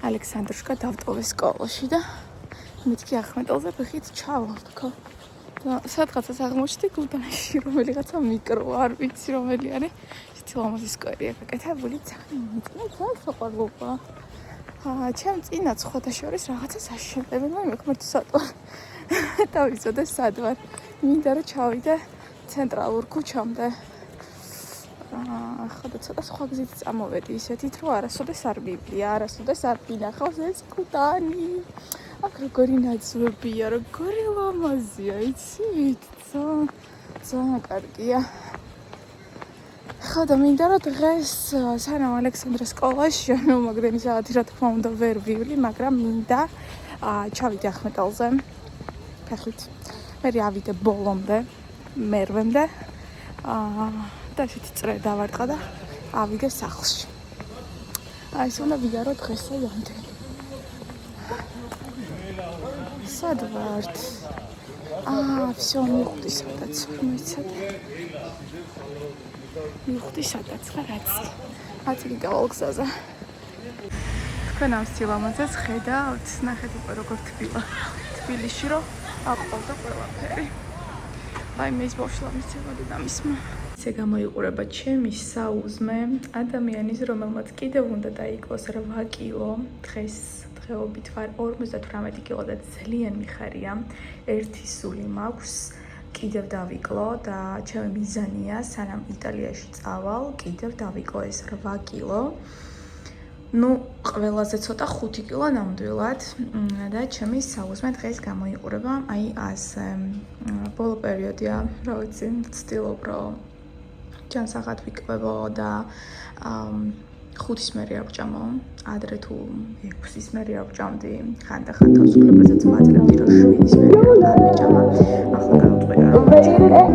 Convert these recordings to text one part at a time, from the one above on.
ალექსანდრუშკა დავტოვე სკოლაში და მეთქი ახმეტელზე ფეხით ჩავალთქო. და სადღაცას აღმოჩნდი გულდანაში რომელიღაცა მიკრო არ ვიცი რომელი არის. ლამაზი სკვერია გაკეთებული ძალიან მიწა საყვარლობა. ჩემ წინა ცხოთა შორის რაღაცა საშემპები და მეკმერთ სატვარ. დავიცოდე სად ვარ. მინდა რომ ჩავიდე ცენტრალურ ქუჩამდე. ხოდა ცოტა სხვა გზით წამოვედი ისეთით რომ არასოდეს არ მივდია, არასოდეს არ ვინახავს ეს ქუდანი. აქ როგორი ნაცნობია, როგორი ლამაზია, იცით? ძალიან კარგია. ხოდა მინდა რომ დღეს სანამ ალექსანდრეს სკოლაში ანუ მაგდენი საათი რა თქმა უნდა ვერ ვივლი, მაგრამ მინდა ჩავიდე ახმეტელზე ფეხით. მე ავიდე ბოლომდე, მერვემდე. და ისეთი წრე დავარტყა და ავიდე სახლში. ეს უნდა ვიდარო დღესა იმდენი. სად ვართ? всё, მივხვდი სადაც. მივხვდი სადაც ხარ აცი. აცი გავალ გზაზე. თქვენ ამ სილამაზეს ხედავთ? ნახეთ უკვე როგორ თბილა. თბილისში რომ აყოლდა ყველაფერი. აი მე ის ბავშვა მიცემოდი და მისმა. ესე გამოიყურება ჩემი საუზმე ადამიანის, რომელმაც კიდევ უნდა დაიკლოს 8 კილო დღეს. დღეობით ვარ 58 კილო და ძალიან მიხარია. ერთი სული მაქვს. კიდევ დავიკლო და ჩემი მიზანია სანამ იტალიაში წავალ, კიდევ დავიკლო ეს 8 კილო. ნუ ყველაზე ცოტა 5 კილო ნამდვილად და ჩემი საუზმე დღეს გამოიყურება აი ასე. ბოლო პერიოდია, რა ვიცი, ვცდილობ რომ ჯანსაღად ვიკვებო და 5-ის მერე არ ვჭამო, ადრე თუ 6-ის მერე არ ვჭამდი, ხანდახან თავისუფლებაზეც მაძლევდი რომ 7-ის მერე არ მეჭამა. ახლა გავწყვეტა რომ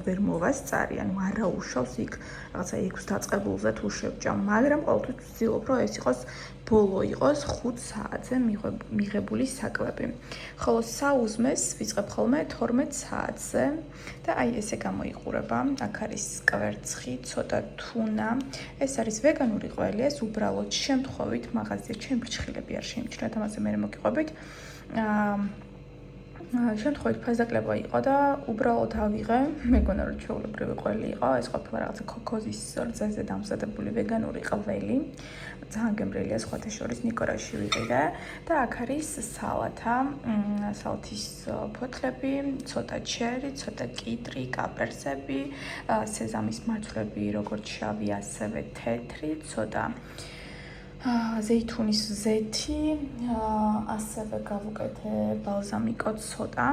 ვერ მოვასწარი, ანუ არა უშავს იქ რაღაცა 6 დაწყებულზე თუ შევჭამ, მაგრამ ყოველთვის ვცდილობ რომ ეს იყოს ბოლო იყოს 5 საათზე მიღებული საკვები. ხოლო საუზმეს ვიწყებ ხოლმე 12 საათზე და აი ესე გამოიყურება. აქ არის კვერცხი, ცოტა თუნა. ეს არის ვეგანური ყველი, ეს უბრალოდ შემთხვევით მაღაზია ჩემ ფრჩხილები არ შეიმჩნევთ, ამაზე მე მოგიყვებით. შემთხვევით ფასდაკლება იყო და უბრალოდ ავიღე, მეგონა რომ ჩვეულებრივი ყველი იყო, ეს ყოფილა რაღაცა ქოქოზის რძეზე დამზადებული ვეგანური ყველი. ძალიან გემრიელია სხვათა შორის ნიკორაში ვიყიდე და აქ არის სალათა, სალათის ფოთლები, ცოტა ჩერი, ცოტა კიტრი, კაპერსები, სეზამის მარცვლები, როგორც შავი, ასევე თეთრი, ცოტა ზეითუნის ზეთი, ასევე გავუკეთე ბალზამიკო ცოტა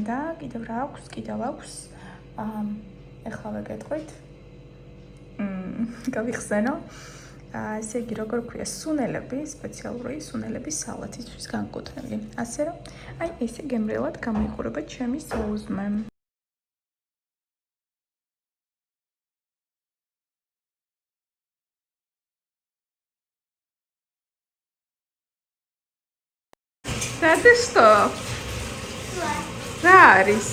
და კიდევ რა აქვს, ეხლა ვეკეთყვით. გავიხსენო. ესე იგი, როგორ ქვია, სუნელები, სპეციალური სუნელები სალათისთვის განკუთვნილი. ასე რომ, აი ესე გემრიელად გამოიყურება ჩემი საუზმე. Ты что? Რა არის?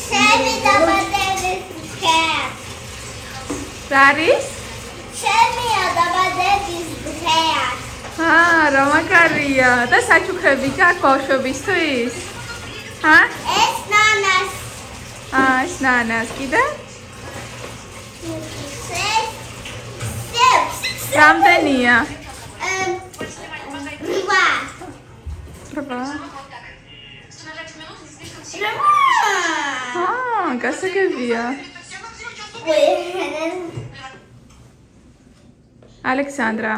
ჩემი დაბადების დღე. რა არის? ჩემი დაბადების დღეა. რა მაგარია. და საჩუქრები გაქვს ბავშვებისთვის? ეს ნანას. ეს ნანას კიდე? რამდენია? გასაგებია. ალექსანდრა,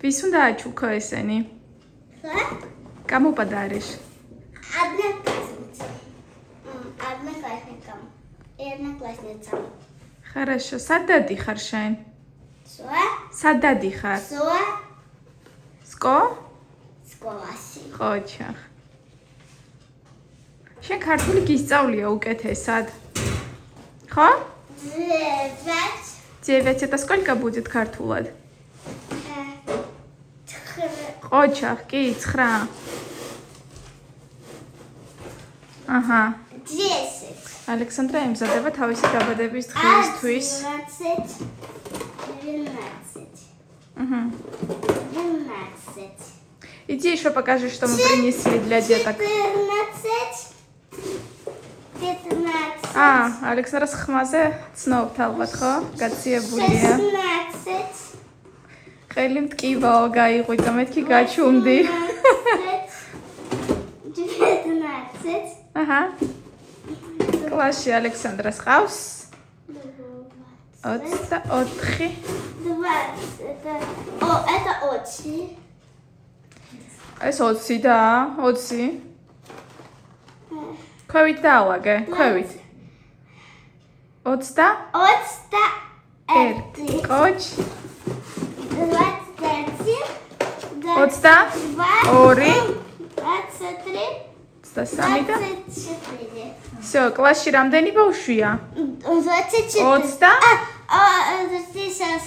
ვის უნდა აჩუქო ესენი? Кому подаришь? Одноклассницам. Хорошо. Сад дадიხარ შენ? Сад дадიხარ? სკოლაში. Ხოჩახ. შენ ქართული გისწავლია უკეთესად. ხო? 9. Это сколько будет ქართულად? Ხოჩახ, კი, 9. Ага. 10. ალექსანდრა ემზადება თავისი დაბადების დღისთვის. 12. Иди еще покажи, что мы принесли для деток. 15. Ალექსანდრას ხმაზე ცნობთ ალბათ, ხო? გაციებულია. 16. ყელი მტკივაო გაიყვიტა, მეთქი გაჩუმდი. 19. აჰა. კლასში ალექსანდრას ყავს 24. 20. Это очень. ეს 20 და 20. ქვევით დაავაგე, ქვევით. 21. კოჩ. 21. 22. 23. 23 და 24. всё, კლასში რამდენი ბავშვია? 24. 20. Сейчас.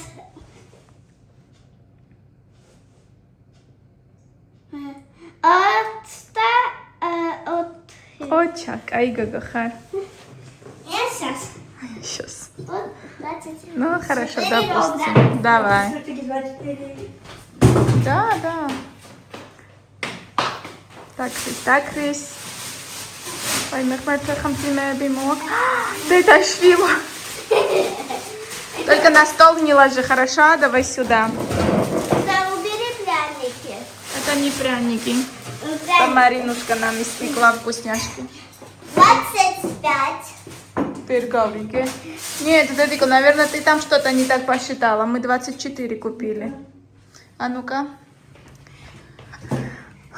კოჩა, კაი გოგო ხარ. Сейчас. Сейчас. Вот 20. Ну, хорошо, допустим. Давай. Да. Так, Крис. Ой, мы хотим тебе помочь. Дэта швила. Только на стол не ложи, хорошо? Давай сюда. Да, убери пряники. Это не пряники. Там Маринушка нам испекла вкусняшки. 25. Пирговики. Нет, Дедико, наверное, ты там что-то не так посчитала. Мы 24 купили. А ну-ка.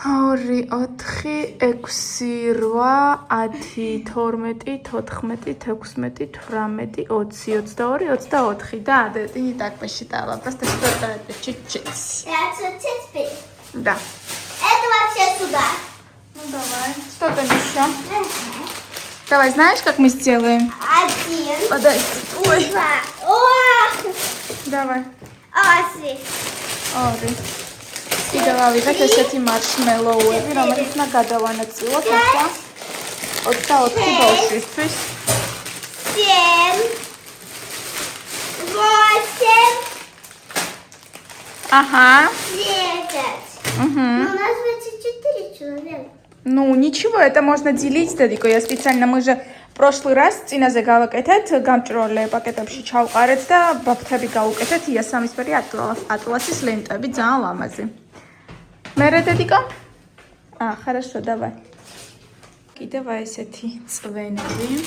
2, 4, 6, 8, 10, 12, 14, 16, 18, 20, 22, 24. Да, ты не так посчитала. Просто что-то это чуть-чуть. 25. Да. Это вообще сюда. Ну давай. Что там еще? Давай, знаешь, как мы сделаем? 1. Подай. Ой. 2. О! Давай. Оси. ორი. კიდევ ავიღეთ ესეთი მარშმელოუები, რომელიც უნდა გადავანაწილოთ ახლა 24 ბავშვისთვის. 7. 8. Ага. 9. Угу. У нас 24 человека. Ну, ничего, это можно делить, Дедико. Я специально, мы же в прошлый раз წინაზე გავაკეთეთ, გამჭროლე პაკეტებში ჩავყარეთ და ბაფთები გავუკეთეთ იასამისფერი ატლასის ლენტები, ძალიან ლამაზი. მერე Დედიკო? Хорошо, давай. კიდევ ესეთი წვენები.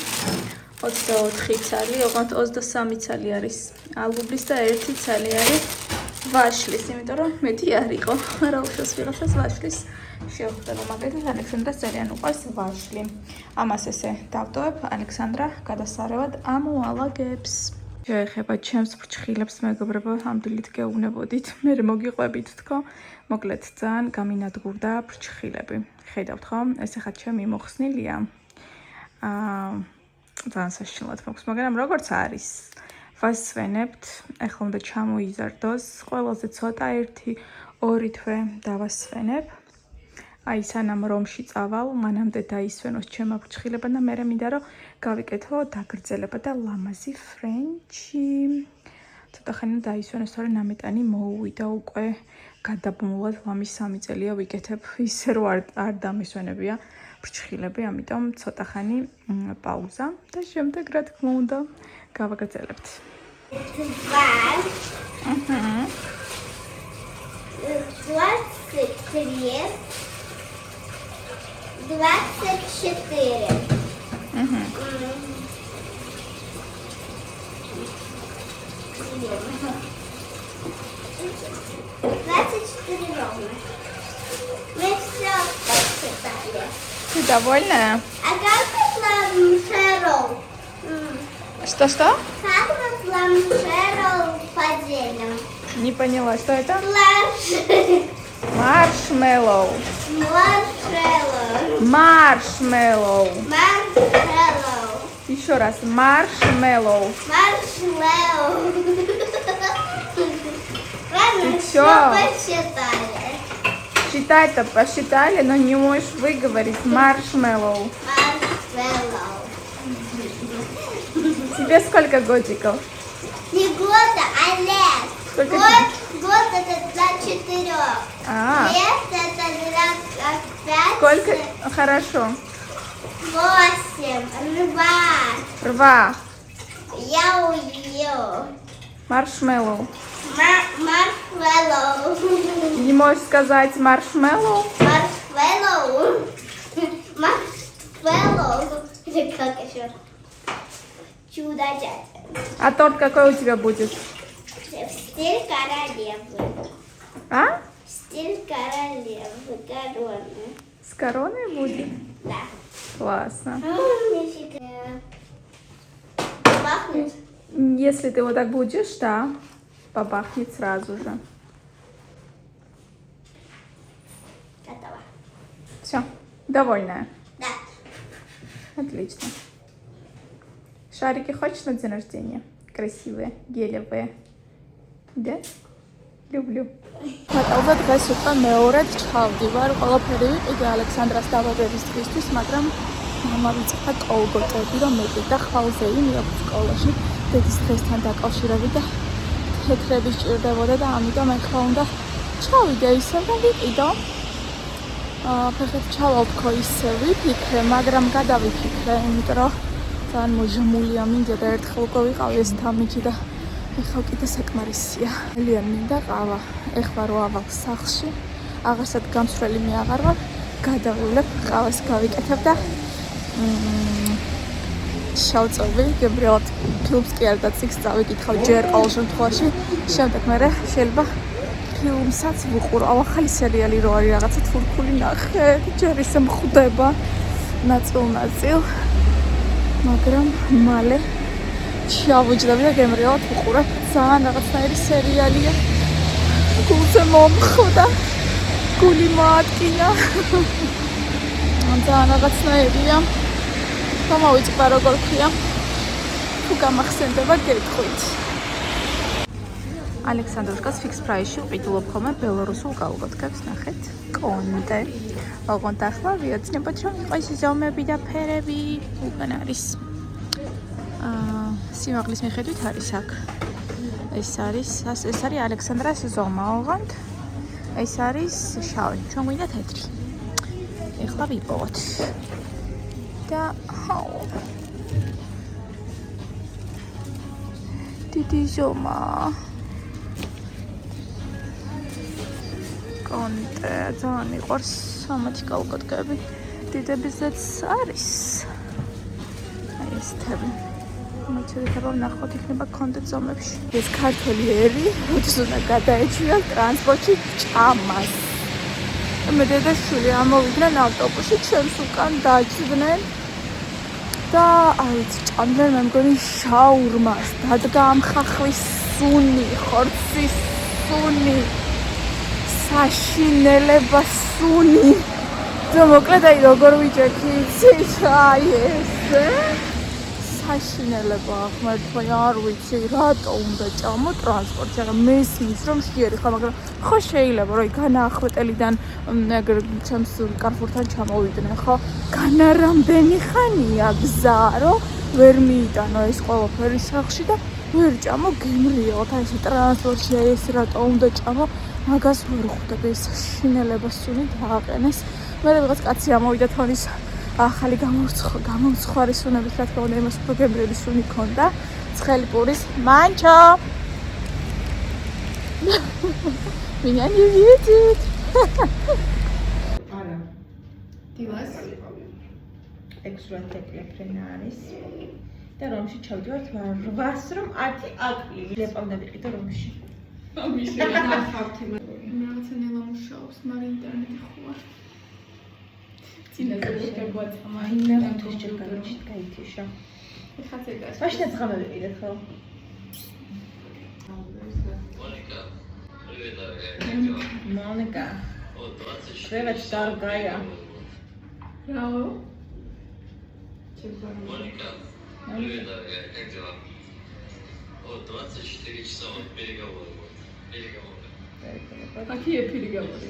24 ცალი, ოღონდ 23 ცალი არის ალბუბლის და 1 ცალი არის ვაშლის, იმიტომ რომ მეტი არ იყო. რა უშავს ვიღაცას ვაშლის. შევხვდა რომ მაგალითად ალექსანდრას ძალიან უყვარს ვაშლი. ამას ესე დავტოვებ, ალექსანდრა გადასარევად ამოალაგებს. შეეხება ჩემს ფრჩხილებს, მეგობრებო, ამ დილით გეუბნებოდით, მე მოგიყვებით თქო. მოკლედ ძალიან გამინადგურდა ფრჩხილები. ხედავთ ხო? ეს ახლა ჩემი მოხსნილია. ძალიან საშინლად მოხს, მაგრამ როგორც არის? ვასვენებთ, ახლა უნდა ჩამოიზარდოს, ყველაზე ცოტა 1-2 თვე დავასვენებ. აი სანამ რომში წავალ, მანამდე დაისვენოს ჩემო ფრჩხილება და მე მინდა რომ გავიკეთო დაგრძელება და ლამაზი ფრენჩი. ცოტა ხანი დაისვენოს, თორე ნამეტანი მოუვიდა უკვე გადაბმულად ლამის 3 წელია ვიკეთებ ისე რომ არ დამისვენებია ფრჩხილები, ამიტომ ცოტა ხანი პაუზა და შემდეგ რა თქმა უნდა გავაგრძელებთ. 2. 23. 24. 24 ровно. Мы все посчитали. Ты довольна? А как мы планшерол? Что? Как мы планшерол поделим? Не поняла, что это? Маршмеллоу. Маршмеллоу. Маршмеллоу. Еще раз. Маршмеллоу. Маршмеллоу. Ладно, Ты все чё? посчитали. Считать-то посчитали, но не можешь выговорить. Маршмеллоу. Маршмеллоу. Тебе сколько годиков? Не года, а лет. Сколько Год это для 4. А, Лет это для 5. сколько? Хорошо. 8. Рва. Я уел. Маршмеллоу. Маршмеллоу. Не можешь сказать маршмеллоу? Маршмеллоу. Маршмеллоу. Это как еще? Чудо-дядя. А торт какой у тебя будет? Стиль королевы. А? Стиль королевы. Короны. С короной будет? Да. Классно. Нифига. Пахнет? Если ты вот так будешь, да, попахнет сразу же. Готово. Все, довольная? Да. Отлично. Шарики хочешь на день рождения? Красивые, гелевые. Да? Люблю. Მატალზე დღეს უკვე მეორედ ჩავდივარ. ყველაფერი ვიყიდე ალექსანდრას დაბადებისთვის, მაგრამ მამა ვიწყდა კოლგოტები, რომ მეკიდა ხვალზე იმიაქვს სკოლაში. დედის დღესთან დაკავშირებით და თეთრები სჭირდებოდა და ამიტომ ეხლა უნდა ჩავიდე ისევ და ვიყიდო. ფეხით ჩავალთქო ისე ვიფიქრე, მაგრამ გადავიფიქრე, იმიტომ რომ ძალიან მოჟმულია მინდა და ერთხელ უკვე ვიყავი ეს თამიჩი და ეხლა კიდე საკმარისია. ძალიან მინდა ყავა. ეხლა რო ავალ სახლში, აღარსად გამსვლელი მე აღარ ვარ, გადავლებ, ყავას გავიკეთებ და შავწოვი, გებრიელად ფილმს კი არ დაციქს, წავიკითხავ ჯერ ყოველ შემთხვევაში, შემდეგ მე შეიძლება ფილმსაც ვუყურავ. ახალი სერიალი რო არის რაღაცა თურქული ნახე, ჯერ ისე მხვდება ნაწილ-ნაწილ, მაგრამ მალე ჩავუჯდები და გემრიელად ვუყურებ. ძალიან რაღაცნაირი სერიალია. გულზე მომხვდა, გული მოატკინა. ძალიან რაღაცნაირია. გამოვიწყდა როგორ ქვია. თუ გამახსენდება გეტყვით. ალექსანდროშკას ფიქს პრაისში ვყიდულობ ხოლმე ბელორუსულ კალგოტკებს, ნახეთ. კონტე. ოღონდ ახლა ვიოცნებოთ, რომ იყო ის ზომები და ფერები. უკან არის. სიმაღლის მიხედვით არის აქ. ეს არის ალექსანდრას ზომა, ოღონდ ეს არის შავი, ჩვენ გვინდა თეთრი. ეხლა ვიპოვოთ. და დიდი ზომა. კონტე, ძალიან მიყვარს ამათი კალგოტკები. დიდებიზეც არის. აი ეს თები. მოჩერდება ვნახოთ იქნება კონტენტ ზომებში. ეს ქართული ერი, როდის უნდა გადაეჩვია ტრანსპორტში ჭამას. მე დედაშვილი ამოვიდნენ ავტობუსში, ჩემს უკან დაჯდნენ და აიც ჭამდნენ მე მგონი შაურმას, დადგა ამ ხახვის სუნი, ხორცის სუნი, საშინელება სუნი. და მოკლედ აი როგორ ვიჭექი, იცით, აი ესე. საშინელება აღმერთვა, არ ვიცი, რატო უნდა ჭამო ტრანსპორტში, მაგრამ მესმის რომ შეერი ხარ, მაგრამ ხო შეიძლება რომ განაახვეტელიდან ეგრე ჩემს კარფურთან ჩამოვიდნენ, ხო? განა რამდენი ხანია გზა, რომ ვერ მიიტანო ეს ყველაფერი სახლში და ვერ ჭამო გემრიელად, აი ეს ტრანსპორტში ეს რატო უნდა ჭამო, მაგას ვერ ხვდები, ეს საშინელება სუნი დააყენეს. მე რაღაც კაცი ამოვიდა თონის ახალი გამომცხარი სუნების, რა თქმა უნდა, იმას უფრო გემრიელი სუნი ქონდა. ცხელი პურის მანჩო. Меня не видит. არა. დილას ექსტრატეკლეფრენ არის. და რომში ჩავდივართ 8-ს რომ 10 აკლი. ლეპავდა ვიყიდო რომში. ამის ნახავთი მე რაღაცა ნელა მუშაობს, მაგრამ ინტერნეტი ხوار. წინაზე ვიხდება თამარი. ინტერნეტის ჯერ გამოჩით გაითიშა. ეხლა წეგას. მაშინ ძღამა ვიყიდეთ ხო? Моника. Привет, дорогая. Браво. Моника, привет, дорогая, как дела? Вот 24 часа вот переговоры. Какие переговоры?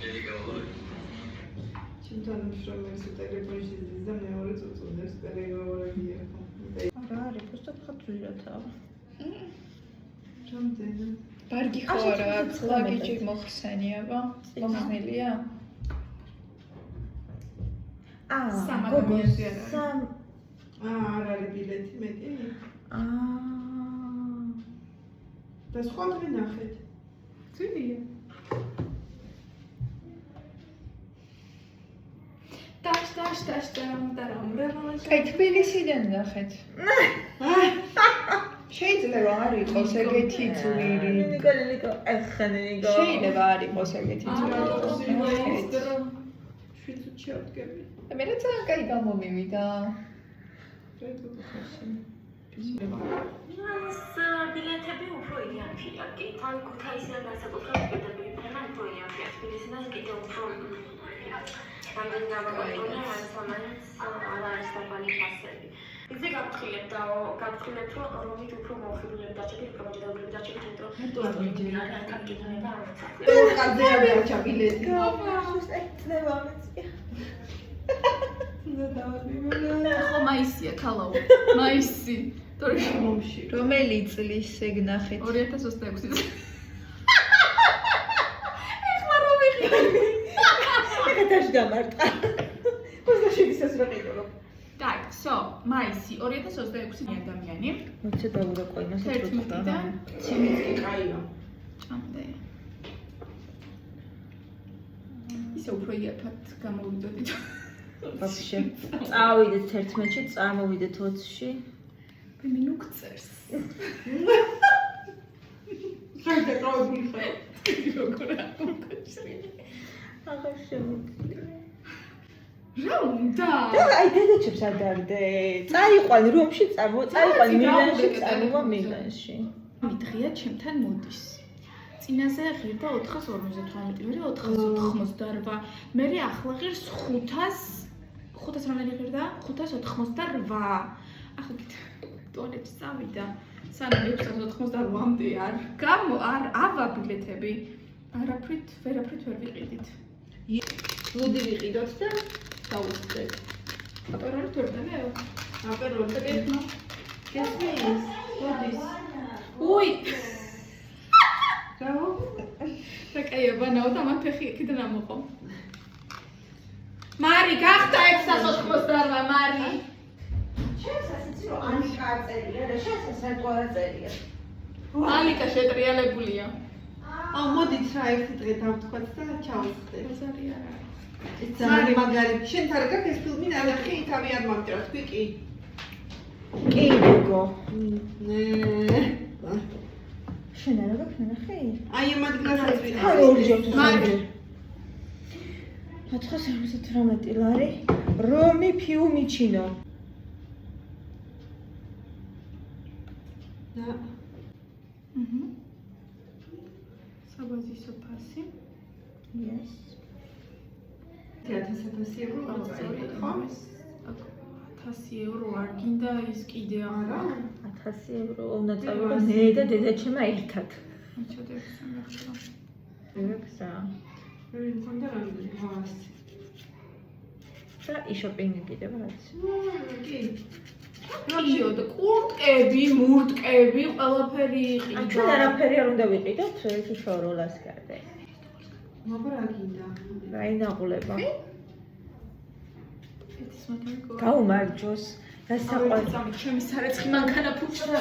Переговоры. Чем-то нам что мы с телефончик за мне уже тут у нас переговоры. Ага, არის просто ხათვირათა. რამდენი? ბარგი ხო არა, ლაგიჯი მოხსენიება. მოხსნილია? სამ ადამიანზე არ არის. არ არის ბილეთი მეტი? და სხვა დღე ნახეთ. ძვირია. დაშ და რამ კაი თბილისიდან ნახეთ. შეიძლება არ იყოს ეგეთი ძვირი. ნიკო, ეხანიკო. შეიძლება არ იყოს ეგეთი ძვირი. შვიდ ჩავდგები. მე რა ძალიან კაი გამომივიდა. ბილეთები უფრო იანფია, კი, თან ქუთაისიდან განსაკუთრებით ბილეთები ფრენა უფრო იანფია, თბილისიდან კიდევ უფრო რამდენი გამოგონია, მაინც არ არის დაბალი ფასები. ისე გავთხილებ, რომ რომით უფრო მოხიბლებ დაჭერით, უფრო მოჭედავები დაჭერით, იმიტომ რომ არ კაპიტანება არ ვცადე. კადეა დარჩა ბილეთი. წლება მეცია. ხო მაისია ქალაო. მაისი. მომში. რომელი წლის ეგ ნახეთ? 2026 წელი. ეხლა რომ ვიყიდე. ეხეთაში დამარტყა. 27-ის რა ყიდულობ. Так, so, მაისი 2026 ადამიანი. მოიცე დაურეკო იმას 11-დან ციმიტი კაია. ჭამდე. ისე უფრო იაფად გამოვიდოდით. ვაფშე. წავიდეთ 11-ში, წამოვიდეთ 20-ში. მე მინუქცერს. ხარდა ყავებული ხარ. როგორ ამოկავშირი. აღარ შემიძლია. რა უნდა? და აი დედაჩებს არ დაგდე. წაიყვან რომში წაიყვან მილანში, წამოვა მილანში. მიდღია ჩემთან მოდის. წინაზე ღირდა 458, მე 488, მე ახლა ღირს 500 რამდენი ღირდა? 588. ახლა ტუალეტში წავიდა. სანამ 688-მდე არ ავა ბილეთები. ვერაფრით ვერ ვიყიდით. ლუდი ვიყიდოთ და დავუხდეთ. აპეროლით ვერ დავეო. აპეროლი და გესმის? ლუდის. უი! რაო? და კაია ბანაო და მან ფეხი იქიდან ამოყო. მარი, გახდა 688, მარი. შეასაცი რომ ანიკა აწერია და შეასაცი რატო არ აწერია. ალიკა შეტრიალებულია. აუ მოდით რა ერთი დღე დავთქვათ და ჩავხდეთ. ბაზარი არ არის. ეს ძალიან მაგარი. შენ თარ გაქვს ეს ფილმი ნახე, თავი არ მომჭრავს, კი კი. კი გოგო. ნე. შენ არა გაქვს ნახე? აი ამ ადგილასაც ვიყავ. ხარ ორჯერ მარი. 478 ლარი. რომი ფიუმიჩინო. და საბაზისო ფასი. Yes. 1000 ევრო აღწევრი ხო? 1000 ევრო არ გინდა ის კიდე არა. 1000 ევრო უნდა წავიღო მე და დედაჩემა ერთად. მოჩადებს მეხლა. ეგსა. მე მქონდა რამდენი 500. და იშოპინგი კიდევ რაც. კი. როიო და კურტკები, მურტკები, ყველაფერი ჩვენ იყიდა. არაფერი არ უნდა ვიყიდოთ, ერთი შოროლას გარდა. მაგრამ რა გინდა? რაინაღულება. ეს მაგარი გაუმარჯოს. გასაყვარი. წამი ჩემი სარეცხი მანქანა ფუჭდა.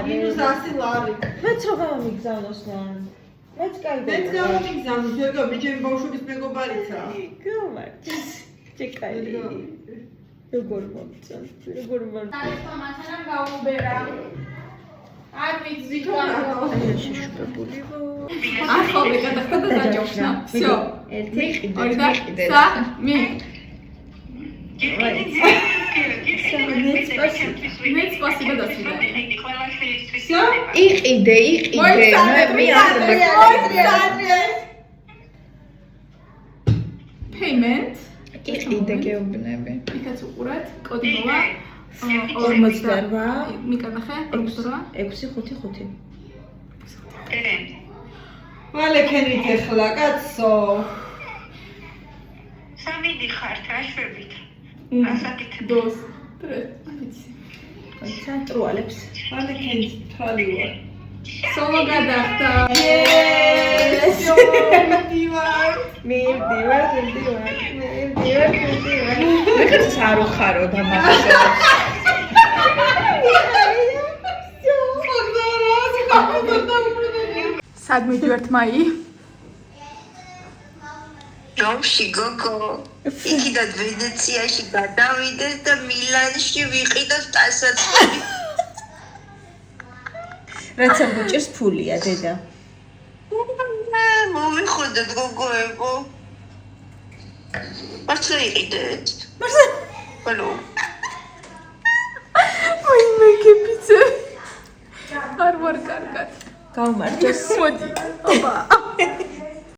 მინუს 100 ლარი. მეც რო გამიგზავნოს ლან. მეც კაი მეც გამომიგზავნე, ზოგადად მე ჩემი ბავშვების მეგობარიცა. გაუმარჯოს. ჩეკაი. როგორ მომწონს, როგორ მომწონს. სარეცხო მანქანა გაუბერა. არ ვიცით რა. შეშუპებული ვო. ახლა გადახდა და დაჯოხნა. всё. ერთი ყიდე, ორი და სამი. მეც სპასიბა დასვიდანია. всё? იყიდე. მე არ payment. იყიდე გეუბნები. იქაც უყურეთ, კოდი მოვა 48. მიკანახე 6 5 5. მალე ქენით ეხლა კაცო. სამი დიხართ რა შვებით. dos, tres. მოიცა ტრუალებს. მანეკენის თვალი ვარ. სოლო გადახდა. მივდივარ. მეკაც არ უხარო და მაგას. სად მიდივართ მაი? რომში გოგო იქიდან ვენეციაში გადავიდეს და მილანში ვიყიდოს ტანსაცმელი. რაც არ გუჭირს ფულია დედა. მომიხოდეთ გოგოებო. მართლა იყიდეთ. ბოლო. აი მეგებიცე. არ ვარ კარგად. გავმარჯოს. მოდი. აბა.